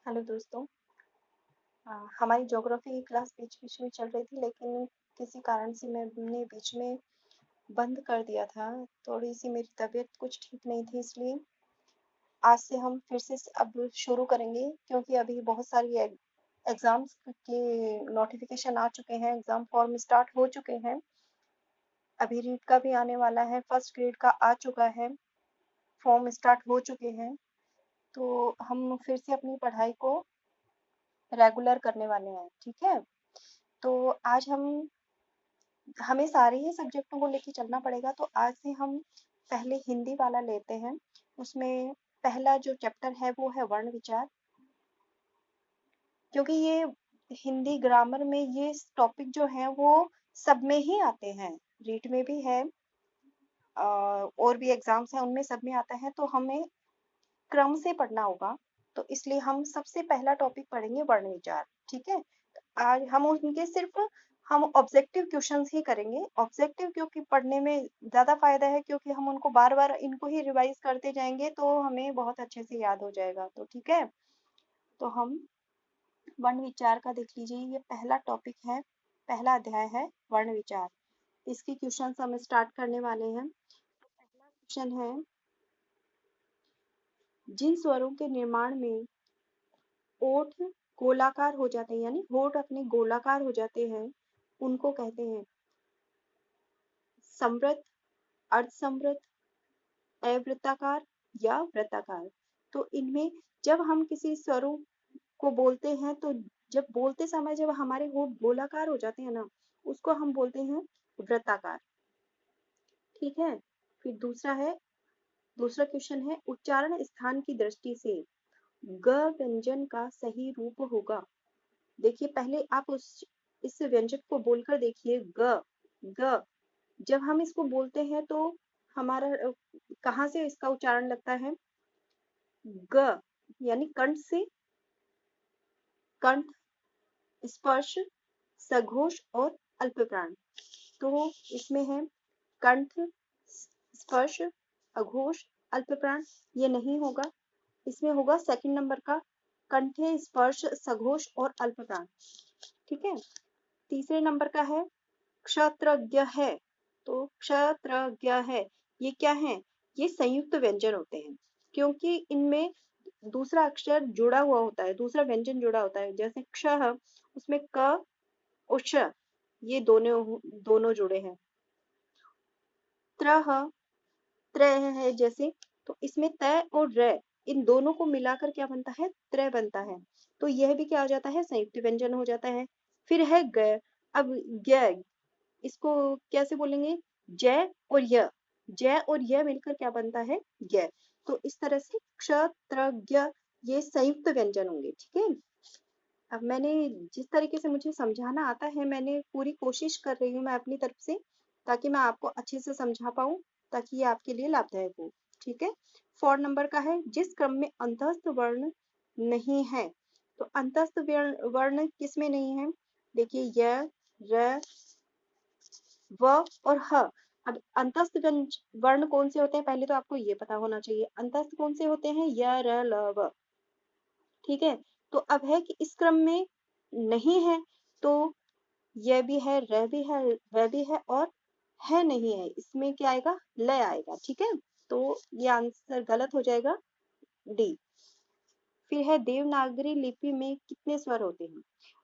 Hello दोस्तों। हमारी geography class बीच बीच में चल रही थी, लेकिन किसी कारण से मैंने बीच में बंद कर दिया था। थोड़ी सी मेरी तबीयत कुछ ठीक नहीं थी, इसलिए आज से हम फिर से अब शुरू करेंगे, क्योंकि अभी बहुत सारी एग्जाम्स के नोटिफिकेशन आ चुके हैं, एग्जाम फॉर्म स्टार्ट हो चुके हैं। अभी रीट का भी आने वाला है, फर्स्ट ग्रेड का आ चुका है, फॉर्म स्टार्ट हो चुके हैं। तो हम फिर से अपनी पढ़ाई को रेगुलर करने वाले हैं, ठीक है। तो आज हमें सारे ही सब्जेक्टों को लेके चलना पड़ेगा। तो आज से हम पहले हिंदी वाला लेते हैं। उसमें पहला जो चैप्टर है वो है वर्ण विचार, क्योंकि ये हिंदी ग्रामर में ये टॉपिक जो है वो सब में ही आते हैं, रीट में भी है, और भी एग्जाम्स हैं उनमें सब में आता है, तो हमें क्रम से पढ़ना होगा। तो इसलिए हम सबसे पहला टॉपिक पढ़ेंगे वर्ण विचार, ठीक है। आज हम उनके सिर्फ हम ऑब्जेक्टिव क्वेश्चंस ही करेंगे। ऑब्जेक्टिव क्योंकि पढ़ने में ज्यादा फायदा है, क्योंकि हम उनको बार बार इनको ही रिवाइज करते जाएंगे तो हमें बहुत अच्छे से याद हो जाएगा। तो ठीक है, तो हम वर्ण विचार का देख लीजिए, ये पहला टॉपिक है, पहला अध्याय है वर्ण विचार। इसके क्वेश्चन हम स्टार्ट करने वाले हैं। पहला क्वेश्चन है, जिन स्वरों के निर्माण में ओठ गोलाकार हो जाते हैं, यानी होठ अपने गोलाकार हो जाते हैं, उनको कहते हैं समृद्ध, अर्धसमृद्ध, अवृत्ताकार या वृत्ताकार। तो इनमें जब हम किसी स्वरों को बोलते हैं, तो जब बोलते समय जब हमारे होठ गोलाकार हो जाते हैं ना, उसको हम बोलते हैं वृत्ताकार, ठीक है। फिर दूसरा क्वेश्चन है, उच्चारण स्थान की दृष्टि से ग व्यंजन का सही रूप होगा। देखिए, पहले आप इस व्यंजन को बोलकर देखिए, ग ग। जब हम इसको बोलते हैं तो हमारा कहाँ से इसका उच्चारण लगता है? ग, यानी कंठ से। कंठ, स्पर्श, सघोष और अल्पप्राण। तो इसमें है कंठ, स्पर्श, अघोष, अल्पप्राण। ये नहीं होगा, इसमें होगा सेकंड नंबर का, कंठे, स्पर्श, सघोष और अल्पप्राण, ठीक है। तीसरे नंबर का है क्षत्रज्ञ है। तो क्षत्रज्ञ है, ये क्या है? ये संयुक्त व्यंजन होते हैं, क्योंकि इनमें दूसरा अक्षर जुड़ा हुआ होता है, दूसरा व्यंजन जुड़ा होता है। जैसे क्ष, उसमें क और श, ये दोनों दोनों जुड़े हैं। त्रह, त्रय है जैसे, तो इसमें तय और र, इन दोनों को मिलाकर क्या बनता है? त्रय बनता है। तो यह भी क्या हो जाता है? संयुक्त व्यंजन हो जाता है। फिर है ग। अब ग, इसको कैसे बोलेंगे? जय और य, जय और य मिलकर क्या बनता है? य। तो इस तरह से क्षत्रज्ञ, ये संयुक्त व्यंजन होंगे, ठीक है। अब मैंने जिस तरीके से मुझे समझाना आता है, मैंने पूरी कोशिश कर रही हूँ मैं अपनी तरफ से, ताकि मैं आपको अच्छे से समझा पाऊँ, ताकि ये आपके लिए लाभदायक हो, ठीक है। 4 नंबर का है, जिस क्रम में अंतस्थ वर्ण नहीं है। तो अंतस्थ वर्ण किस में नहीं है? देखिए, य, र, व और ह। अब अंतस्थ वर्ण कौन से होते हैं? पहले तो आपको ये पता होना चाहिए, अंतस्थ कौन से होते हैं? य, र, ल, व, ठीक है। तो अब है कि इस क्रम में नहीं है, तो यह भी है, रह भी है, वह भी है, और है नहीं है, इसमें क्या आएगा? लय आएगा, ठीक है। तो ये आंसर गलत हो जाएगा, डी। फिर है, देवनागरी लिपि में कितने स्वर होते हैं?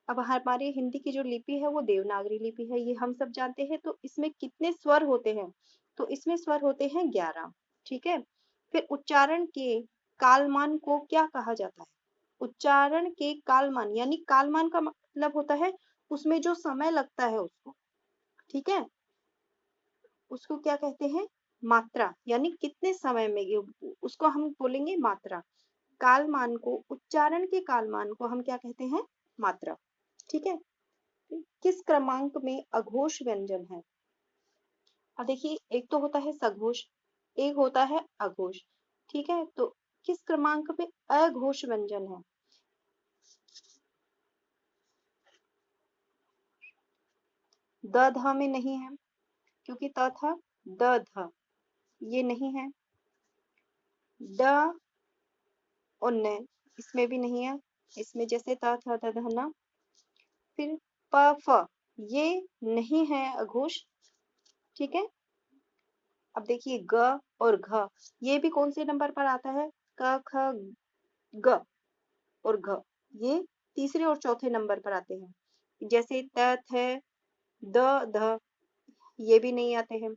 अब हमारी हिंदी की जो लिपि है वो देवनागरी लिपि है, ये हम सब जानते हैं। तो इसमें कितने स्वर होते हैं? तो इसमें स्वर होते हैं 11, ठीक है। फिर उच्चारण के कालमान को क्या कहा जाता है? उच्चारण के कालमान, यानी कालमान का मतलब होता है उसमें जो समय लगता है उसको, ठीक है, उसको क्या कहते हैं? मात्रा, यानी कितने समय में उसको हम बोलेंगे मात्रा। कालमान को, उच्चारण के कालमान को हम क्या कहते हैं? मात्रा, ठीक है। किस क्रमांक में अघोष व्यंजन है? अब देखिए, एक तो होता है सघोष, एक होता है अघोष, ठीक है। तो किस क्रमांक में अघोष व्यंजन है? द ध में नहीं है, क्योंकि त था, द ध, ये नहीं है। ड और न, इसमें भी नहीं है। इसमें जैसे त थ द ध न, फिर प फ, ये नहीं है अघोष, ठीक है। अब देखिए ग और घ, ये भी कौन से नंबर पर आता है, क ख ग और घ, ये तीसरे और चौथे नंबर पर आते हैं। जैसे त थ द ध, ये भी नहीं आते हैं,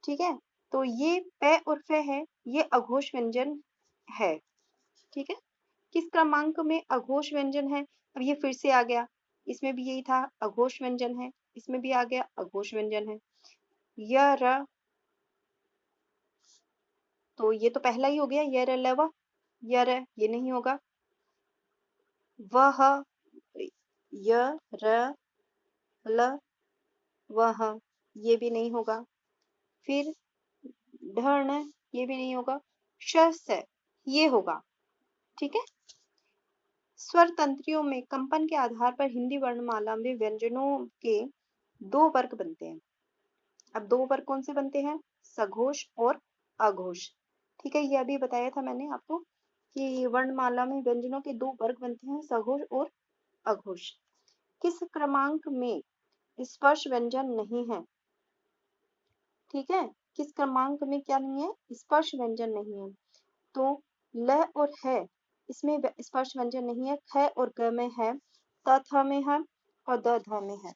ठीक है। तो ये प और फ है, ये अघोष व्यंजन है, ठीक है। किस क्रमांक में अघोष व्यंजन है, अब ये फिर से आ गया, इसमें भी यही था अघोष व्यंजन है, इसमें भी आ गया अघोष व्यंजन है। य र, तो ये तो पहला ही हो गया, य र ल व, य र ये नहीं होगा। वह, य र ल वह, ये भी नहीं होगा। फिर ढर्ण, ये भी नहीं होगा। श स, ये होगा, ठीक है। स्वर तंत्रियों में कंपन के आधार पर हिंदी वर्णमाला में व्यंजनों के दो वर्ग बनते हैं। अब दो वर्ग कौन से बनते हैं, सघोष और अघोष, ठीक है। ये अभी बताया था मैंने आपको कि वर्णमाला में व्यंजनों के दो वर्ग बनते हैं, सघोष और अघोष। किस क्रमांक में स्पर्श व्यंजन नहीं है, ठीक है। किस क्रमांक में क्या नहीं है, स्पर्श व्यंजन नहीं है, तो ल और है, इसमें स्पर्श व्यंजन नहीं है। ख और ग में है, त थ में है और द ध में है।